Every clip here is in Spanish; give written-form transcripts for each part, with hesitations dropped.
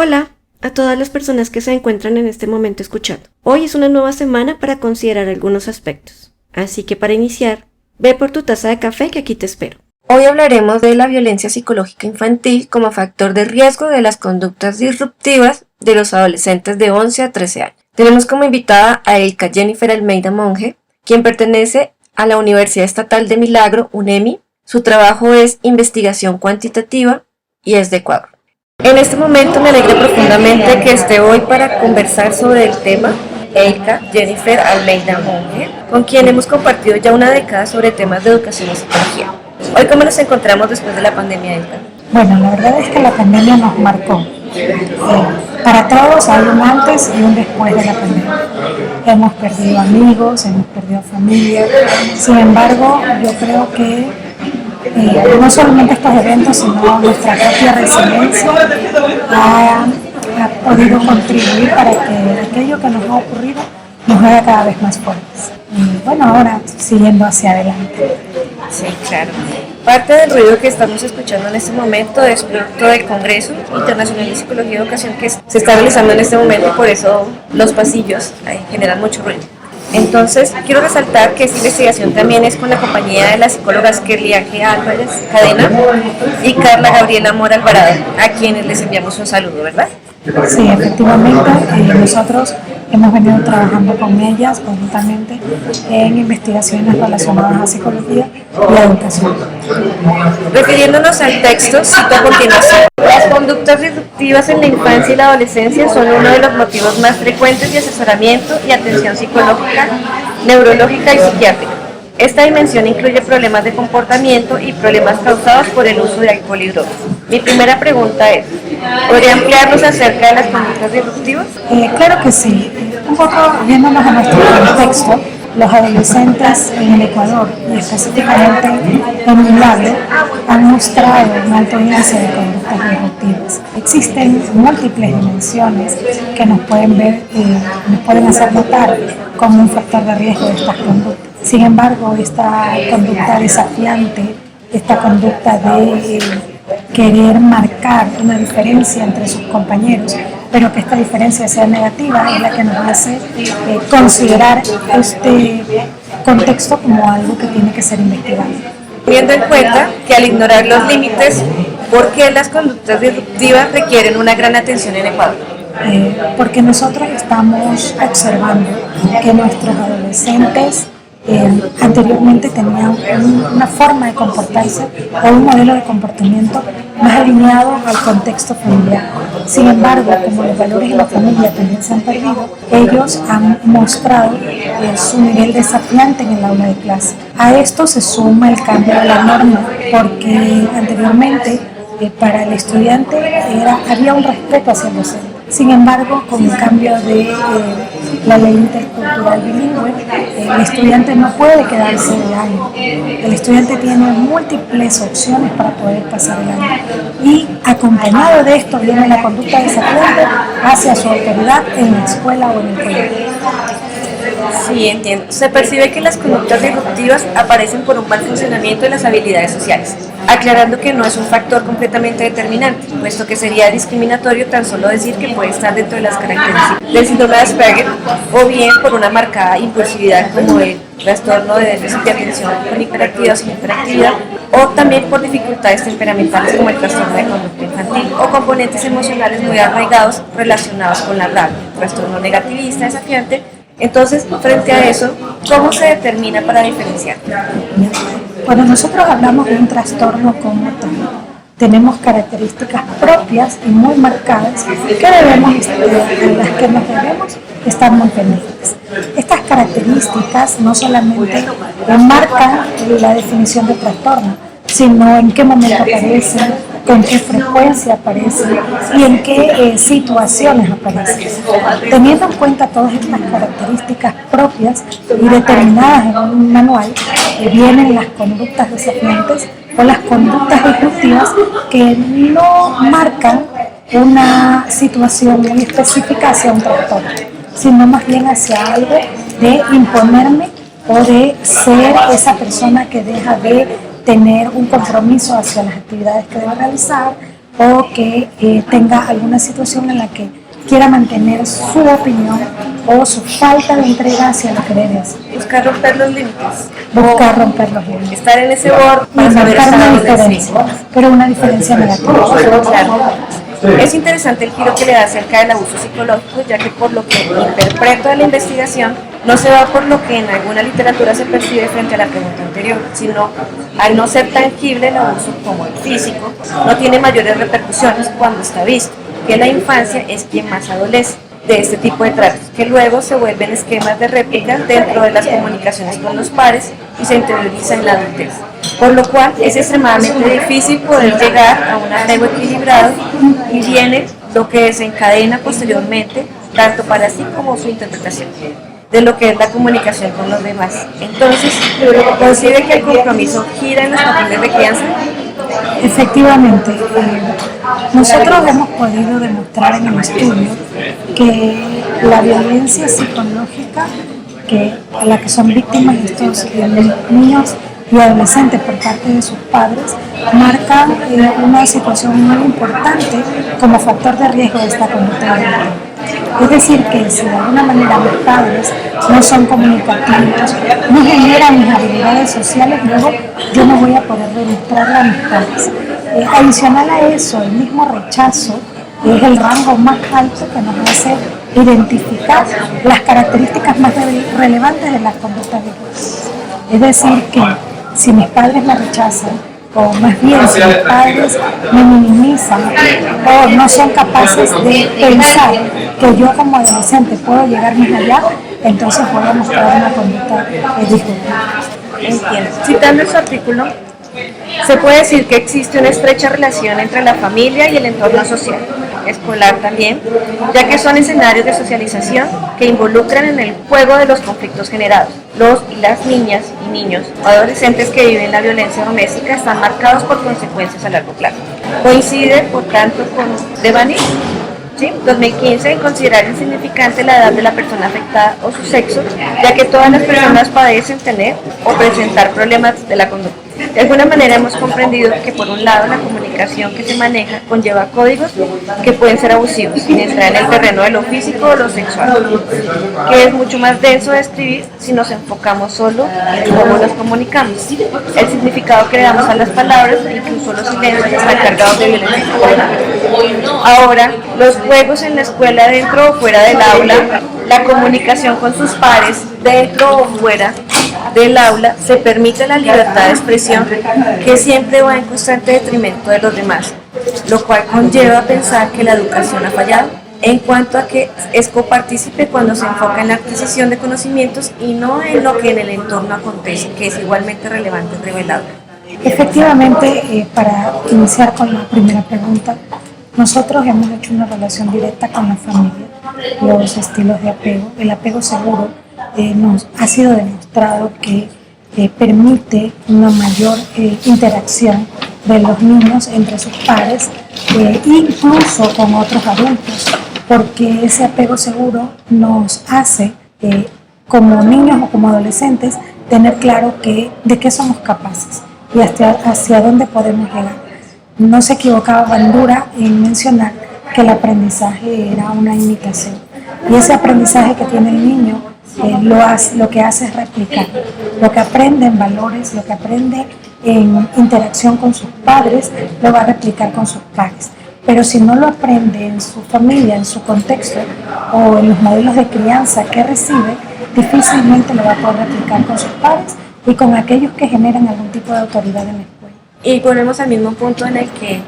Hola a todas las personas que se encuentran en este momento escuchando. Hoy es una nueva semana para considerar algunos aspectos. Así que para iniciar, ve por tu taza de café que aquí te espero. Hoy hablaremos de la violencia psicológica infantil como factor de riesgo de las conductas disruptivas de los adolescentes de 11 a 13 años. Tenemos como invitada a Elka Jennifer Almeida Monge, quien pertenece a la Universidad Estatal de Milagro, UNEMI. Su trabajo es investigación cuantitativa y es de Ecuador. En este momento me alegra profundamente que esté hoy para conversar sobre el tema Elka Jennifer Almeida Monge, con quien hemos compartido ya una década sobre temas de educación y psicología. Hoy, ¿cómo nos encontramos después de la pandemia, Elka? Bueno, la verdad es que la pandemia nos marcó. Para todos hay un antes y un después de la pandemia. Hemos perdido amigos, hemos perdido familia. Sin embargo, yo creo que no solamente estos eventos, sino nuestra propia resiliencia ha podido contribuir para que aquello que nos ha ocurrido nos haga cada vez más fuertes. Y bueno, ahora siguiendo hacia adelante. Sí, claro. Parte del ruido que estamos escuchando en este momento es producto del Congreso Internacional de Psicología y Educación que se está realizando en este momento, y por eso los pasillos generan mucho ruido. Entonces, quiero resaltar que esta investigación también es con la compañía de las psicólogas Kerly Ángel Álvarez Cadena y Carla Gabriela Mora Alvarado, a quienes les enviamos un saludo, ¿verdad? Sí, efectivamente, nosotros hemos venido trabajando con ellas conjuntamente en investigaciones relacionadas a psicología y a educación. Refiriéndonos al texto, cito a continuación: las conductas disruptivas en la infancia y la adolescencia son uno de los motivos más frecuentes de asesoramiento y atención psicológica, neurológica y psiquiátrica. Esta dimensión incluye problemas de comportamiento y problemas causados por el uso de alcohol y drogas. Mi primera pregunta es, ¿podría ampliarnos acerca de las conductas disruptivas? Claro que sí. Un poco viéndonos a nuestro contexto, los adolescentes en el Ecuador y específicamente en Milagro han mostrado un alto índice de conductas disruptivas. Existen múltiples dimensiones que nos pueden hacer notar como un factor de riesgo de estas conductas. Sin embargo, esta conducta desafiante, esta conducta de querer marcar una diferencia entre sus compañeros, pero que esta diferencia sea negativa, es la que nos hace considerar este contexto como algo que tiene que ser investigado. Teniendo en cuenta que al ignorar los límites, ¿por qué las conductas disruptivas requieren una gran atención en Ecuador? Porque nosotros estamos observando que nuestros adolescentes anteriormente tenían una forma de comportarse o un modelo de comportamiento más alineado al contexto familiar. Sin embargo, como los valores de la familia también se han perdido, ellos han mostrado su nivel desafiante en el aula de clase. A esto se suma el cambio de la norma, porque anteriormente para el estudiante había un respeto hacia el docente. Sin embargo, con el cambio de la ley intercultural bilingüe, el estudiante no puede quedarse de año. El estudiante tiene múltiples opciones para poder pasar el año. Y acompañado de esto viene la conducta desafiante hacia su autoridad en la escuela o en el colegio. Sí, entiendo. Se percibe que las conductas disruptivas aparecen por un mal funcionamiento de las habilidades sociales, aclarando que no es un factor completamente determinante, puesto que sería discriminatorio tan solo decir que puede estar dentro de las características del síndrome de Asperger, o bien por una marcada impulsividad como el trastorno de déficit de atención con hiperactividad o sin hiperactividad, o también por dificultades temperamentales como el trastorno de conducta infantil o componentes emocionales muy arraigados relacionados con la rabia, trastorno negativista desafiante. Entonces, frente a eso, ¿cómo se determina para diferenciar? Cuando nosotros hablamos de un trastorno como tal, tenemos características propias y muy marcadas en las que nos debemos estar muy pendientes. Estas características no solamente marcan la definición de trastorno, sino en qué momento aparecen, con qué frecuencia aparecen y en qué situaciones aparecen. Teniendo en cuenta todas estas características propias y determinadas en un manual, vienen las conductas desafiantes o las conductas disruptivas que no marcan una situación muy específica hacia un trastorno, sino más bien hacia algo de imponerme o de ser esa persona que deja de tener un compromiso hacia las actividades que debe realizar o que tenga alguna situación en la que quiera mantener su opinión o su falta de entrega hacia lo que debe hacer. Buscar romper los límites. Buscar romper los límites. Estar en ese borde Y para saber marcar hasta una dónde sí. diferencia, pero una diferencia negativa. Claro. Es interesante el giro que le da acerca del abuso psicológico, ya que por lo que interpreto de la investigación, no se va por lo que en alguna literatura se percibe frente a la pregunta anterior, sino al no ser tangible el abuso como el físico, no tiene mayores repercusiones cuando está visto, que la infancia es quien más adolece de este tipo de tratos, que luego se vuelven esquemas de réplica dentro de las comunicaciones con los pares y se interioriza en la adultez. Por lo cual es extremadamente difícil poder llegar a un apego equilibrado y viene lo que desencadena posteriormente, tanto para sí como su interpretación de lo que es la comunicación con los demás. Entonces, ¿considera que el compromiso gira en los patrones de crianza? Efectivamente, nosotros hemos podido demostrar en el estudio que la violencia psicológica a la que son víctimas estos niños y adolescentes por parte de sus padres marca una situación muy importante como factor de riesgo de esta conducta violenta. Es decir, que si de alguna manera mis padres no son comunicativos, no generan mis habilidades sociales, luego yo no voy a poder demostrarle a mis padres. Adicional a eso, el mismo rechazo es el rango más alto que nos hace identificar las características más relevantes de las conductas violentas. Es decir, que si mis padres me rechazan, o más bien si mis padres me minimizan o no son capaces de pensar que yo como adolescente puedo llegar más allá, entonces voy a mostrar una conducta disfuncional. Entiendo. Citando su artículo, se puede decir que existe una estrecha relación entre la familia y el entorno social, escolar también, ya que son escenarios de socialización que involucran en el juego de los conflictos generados. Los y las niñas y niños o adolescentes que viven la violencia doméstica están marcados por consecuencias a largo plazo. Coincide, por tanto, con Devani, ¿sí? 2015, en considerar insignificante la edad de la persona afectada o su sexo, ya que todas las personas padecen tener o presentar problemas de la conducta. De alguna manera hemos comprendido que por un lado la comunicación que se maneja conlleva códigos que pueden ser abusivos, sin entrar en el terreno de lo físico o lo sexual, que es mucho más denso de escribir si nos enfocamos solo en cómo nos comunicamos. El significado que le damos a las palabras e incluso los silencios están cargados de violencia. Ahora, los juegos en la escuela, dentro o fuera del aula, la comunicación con sus pares, dentro o fuera del aula, se permite la libertad de expresión que siempre va en constante detrimento de los demás, lo cual conlleva a pensar que la educación ha fallado en cuanto a que es copartícipe cuando se enfoca en la adquisición de conocimientos y no en lo que en el entorno acontece, que es igualmente relevante y revelable. Efectivamente, para iniciar con la primera pregunta, nosotros hemos hecho una relación directa con la familia, los estilos de apego. El apego seguro nos ha sido demostrado que permite una mayor interacción de los niños entre sus pares, incluso con otros adultos, porque ese apego seguro nos hace, como niños o como adolescentes, tener claro de qué somos capaces y hacia dónde podemos llegar. No se equivocaba Bandura en mencionar que el aprendizaje era una imitación, y ese aprendizaje que tiene el niño lo que hace es replicar lo que aprende en valores, lo que aprende en interacción con sus padres, lo va a replicar con sus pares. Pero si no lo aprende en su familia, en su contexto o en los modelos de crianza que recibe, difícilmente lo va a poder replicar con sus padres y con aquellos que generan algún tipo de autoridad en la escuela. Y volvemos al mismo punto en el que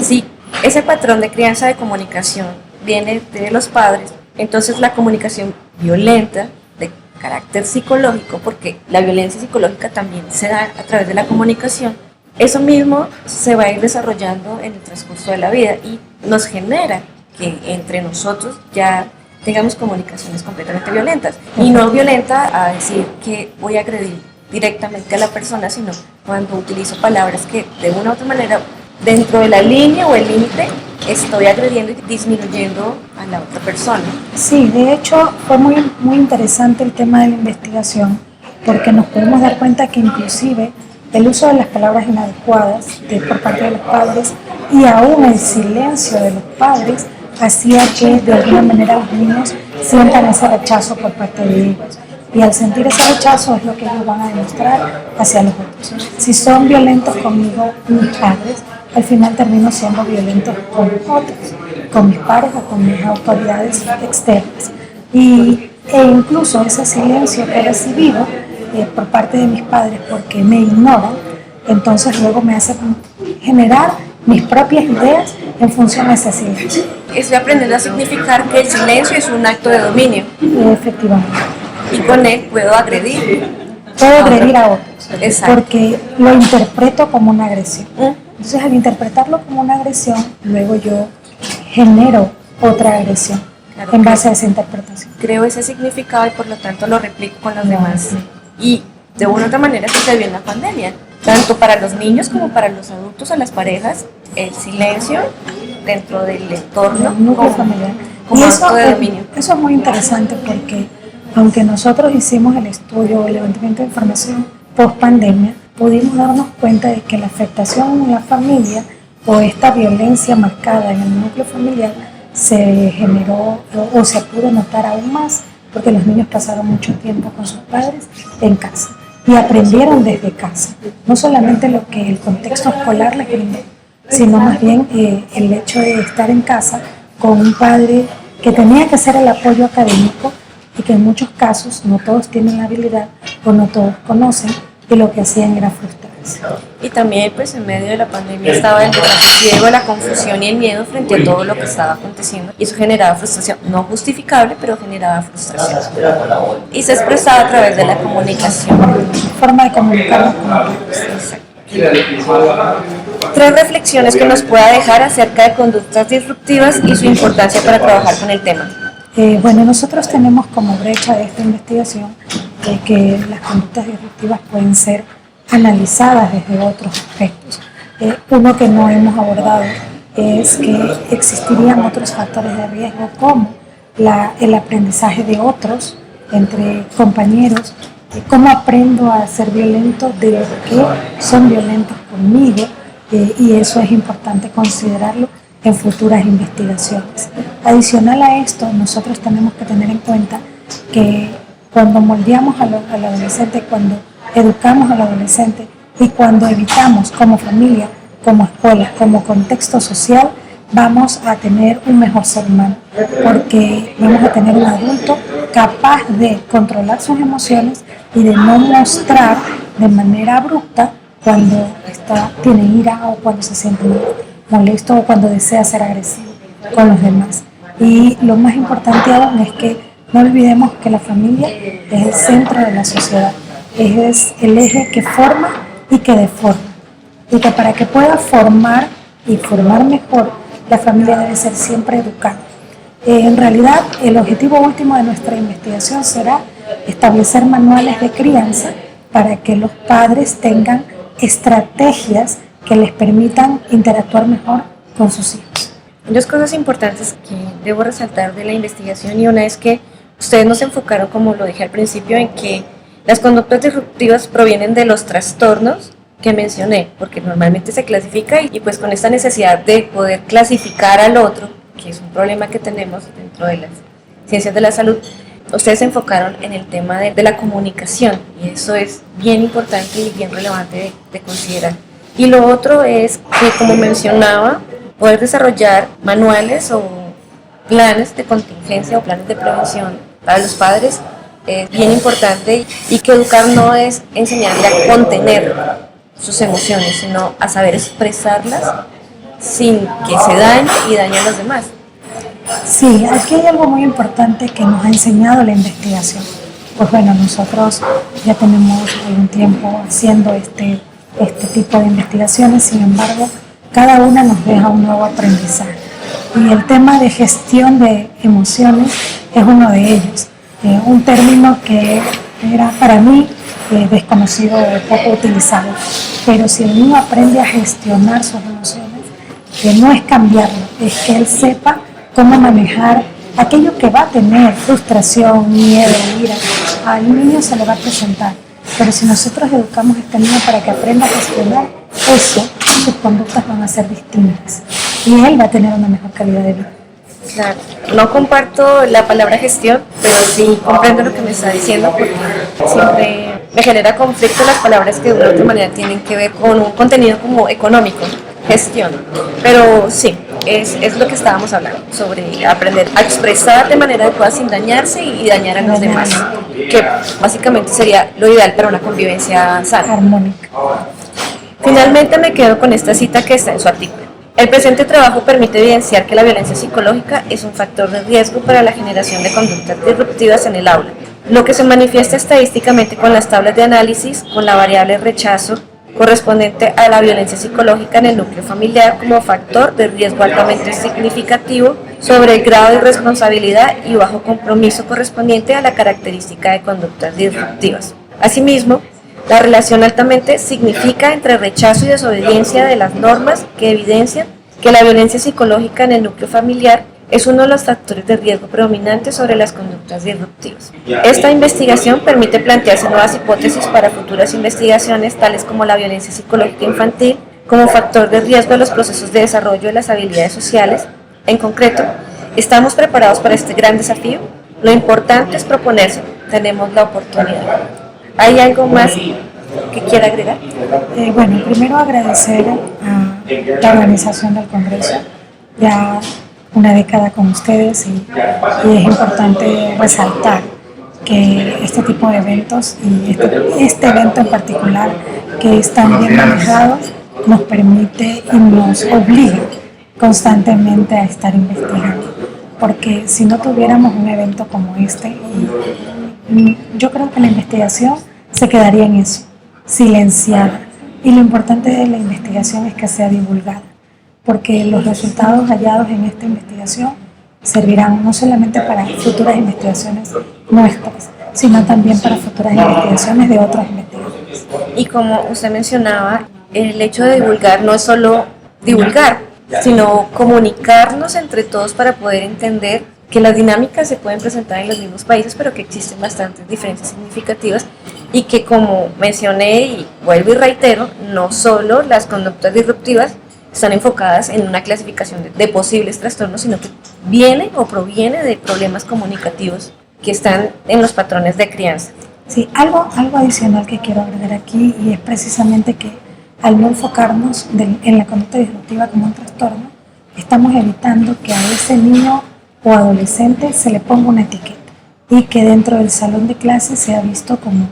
si ese patrón de crianza de comunicación viene de los padres, entonces la comunicación violenta de carácter psicológico, porque la violencia psicológica también se da a través de la comunicación, eso mismo se va a ir desarrollando en el transcurso de la vida y nos genera que entre nosotros ya tengamos comunicaciones completamente violentas. Y no violenta a decir que voy a agredir directamente a la persona, sino cuando utilizo palabras que de una u otra manera, dentro de la línea o el límite, estoy agrediendo y disminuyendo a la otra persona. Sí, de hecho fue muy interesante el tema de la investigación, porque nos podemos dar cuenta que inclusive el uso de las palabras inadecuadas por parte de los padres y aún el silencio de los padres hacía que de alguna manera los niños sientan ese rechazo por parte de ellos. Y al sentir ese rechazo es lo que ellos van a demostrar hacia los otros. Si son violentos conmigo, mis padres, al final termino siendo violentos con otros, con mis padres o con mis autoridades externas. E incluso ese silencio que he recibido por parte de mis padres porque me ignoran, entonces luego me hace generar mis propias ideas en función de ese silencio. Estoy aprendiendo a significar que el silencio es un acto de dominio. Efectivamente. Y con él puedo agredir. Puedo agredir a otros. Exacto. Porque lo interpreto como una agresión. Entonces, al interpretarlo como una agresión, luego yo genero otra agresión en base a esa interpretación. Creo ese significado y por lo tanto lo replico con los demás. Y de una u otra manera sucedió en la pandemia. Tanto para los niños como para los adultos o las parejas, el silencio dentro del entorno núcleo familiar. Como acto de dominio. Eso es muy interesante porque aunque nosotros hicimos el estudio, el levantamiento de información post pandemia, pudimos darnos cuenta de que la afectación en la familia o esta violencia marcada en el núcleo familiar se generó o se pudo notar aún más porque los niños pasaron mucho tiempo con sus padres en casa y aprendieron desde casa, no solamente lo que el contexto escolar les brindó, sino más bien el hecho de estar en casa con un padre que tenía que hacer el apoyo académico y que en muchos casos no todos tienen la habilidad o no todos conocen y lo que hacían era frustrarse. Y también pues en medio de la pandemia estaba el desasosiego, la confusión y el miedo frente a todo lo que estaba aconteciendo y eso generaba frustración, no justificable, pero generaba frustración. Y se expresaba a través de la comunicación. Forma de comunicarnos con otros. Tres reflexiones que nos pueda dejar acerca de conductas disruptivas y su importancia para trabajar con el tema. Bueno, nosotros tenemos como brecha de esta investigación que las conductas disruptivas pueden ser analizadas desde otros aspectos. Uno que no hemos abordado es que existirían otros factores de riesgo como el aprendizaje de otros entre compañeros, cómo aprendo a ser violento de los que son violentos conmigo, y eso es importante considerarlo en futuras investigaciones. Adicional a esto, nosotros tenemos que tener en cuenta que cuando moldeamos al adolescente, cuando educamos al adolescente y cuando evitamos como familia, como escuela, como contexto social, vamos a tener un mejor ser humano, porque vamos a tener un adulto capaz de controlar sus emociones y de no mostrar de manera abrupta cuando tiene ira o cuando se siente molesto o cuando desea ser agresivo con los demás. Y lo más importante aún es que no olvidemos que la familia es el centro de la sociedad, es el eje que forma y que deforma. Y que para que pueda formar y formar mejor, la familia debe ser siempre educada. En realidad, el objetivo último de nuestra investigación será establecer manuales de crianza para que los padres tengan estrategias que les permitan interactuar mejor con sus hijos. Dos cosas importantes que debo resaltar de la investigación, y una es que ustedes nos enfocaron, como lo dije al principio, en que las conductas disruptivas provienen de los trastornos que mencioné, porque normalmente se clasifica y pues con esta necesidad de poder clasificar al otro, que es un problema que tenemos dentro de las ciencias de la salud, ustedes se enfocaron en el tema de la comunicación, y eso es bien importante y bien relevante de considerar. Y lo otro es que, como mencionaba, poder desarrollar manuales o planes de contingencia o planes de prevención para los padres es bien importante, y que educar no es enseñarle a contener sus emociones, sino a saber expresarlas sin que se dañe y dañe a los demás. Sí, aquí hay algo muy importante que nos ha enseñado la investigación. Pues bueno, nosotros ya tenemos algún tiempo haciendo este tipo de investigaciones, sin embargo, cada una nos deja un nuevo aprendizaje. Y el tema de gestión de emociones es uno de ellos. Un término que era para mí desconocido o poco utilizado. Pero si el niño aprende a gestionar sus emociones, no es cambiarlo, es que él sepa cómo manejar aquello que va a tener, frustración, miedo, ira. Al niño se le va a presentar. Pero si nosotros educamos a este niño para que aprenda a gestionar eso, sus conductas van a ser distintas y él va a tener una mejor calidad de vida. Claro, no comparto la palabra gestión, pero sí comprendo lo que me está diciendo porque siempre me genera conflicto las palabras que de una u otra manera tienen que ver con un contenido como económico, gestión. Pero sí, es lo que estábamos hablando, sobre aprender a expresar de manera adecuada sin dañarse y dañar a los demás, que básicamente sería lo ideal para una convivencia sana. Armónica. Finalmente me quedo con esta cita que está en su artículo. El presente trabajo permite evidenciar que la violencia psicológica es un factor de riesgo para la generación de conductas disruptivas en el aula, lo que se manifiesta estadísticamente con las tablas de análisis, con la variable rechazo correspondiente a la violencia psicológica en el núcleo familiar como factor de riesgo altamente significativo sobre el grado de responsabilidad y bajo compromiso correspondiente a la característica de conductas disruptivas. Asimismo, la relación altamente significa entre rechazo y desobediencia de las normas que evidencian que la violencia psicológica en el núcleo familiar es uno de los factores de riesgo predominantes sobre las conductas disruptivas. Esta investigación permite plantearse nuevas hipótesis para futuras investigaciones, tales como la violencia psicológica infantil como factor de riesgo de los procesos de desarrollo de las habilidades sociales. En concreto, ¿estamos preparados para este gran desafío? Lo importante es proponerse, tenemos la oportunidad. ¿Hay algo más que quiera agregar? Bueno, primero agradecer a la organización del Congreso, ya una década con ustedes y es importante resaltar que este tipo de eventos y este evento en particular que están bien manejados nos permite y nos obliga constantemente a estar investigando, porque si no tuviéramos un evento como este, yo creo que la investigación se quedaría en eso, silenciada, y lo importante de la investigación es que sea divulgada, porque los resultados hallados en esta investigación servirán no solamente para futuras investigaciones nuestras, sino también para futuras investigaciones de otros investigadores. Y como usted mencionaba, el hecho de divulgar no es solo divulgar, sino comunicarnos entre todos para poder entender que las dinámicas se pueden presentar en los mismos países, pero que existen bastantes diferencias significativas y que, como mencioné y vuelvo y reitero, no solo las conductas disruptivas están enfocadas en una clasificación de posibles trastornos, sino que viene o proviene de problemas comunicativos que están en los patrones de crianza. Sí, algo adicional que quiero agregar aquí, y es precisamente que al no enfocarnos en la conducta disruptiva como un trastorno, estamos evitando que a ese niño o adolescente se le ponga una etiqueta y que dentro del salón de clase sea visto como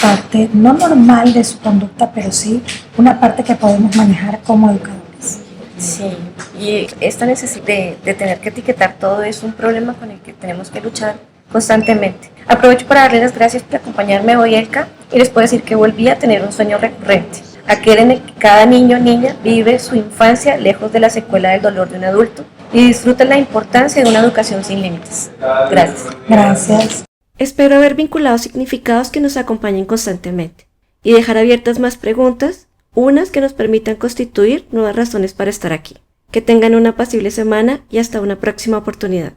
parte no normal de su conducta, pero sí una parte que podemos manejar como educadores. Sí, y esta necesidad de tener que etiquetar todo es un problema con el que tenemos que luchar constantemente. Aprovecho para darles las gracias por acompañarme hoy, Elka, y les puedo decir que volví a tener un sueño recurrente, aquel en el que cada niño o niña vive su infancia lejos de la secuela del dolor de un adulto y disfruta la importancia de una educación sin límites. Gracias. Gracias. Espero haber vinculado significados que nos acompañen constantemente y dejar abiertas más preguntas, unas que nos permitan constituir nuevas razones para estar aquí. Que tengan una apacible semana y hasta una próxima oportunidad.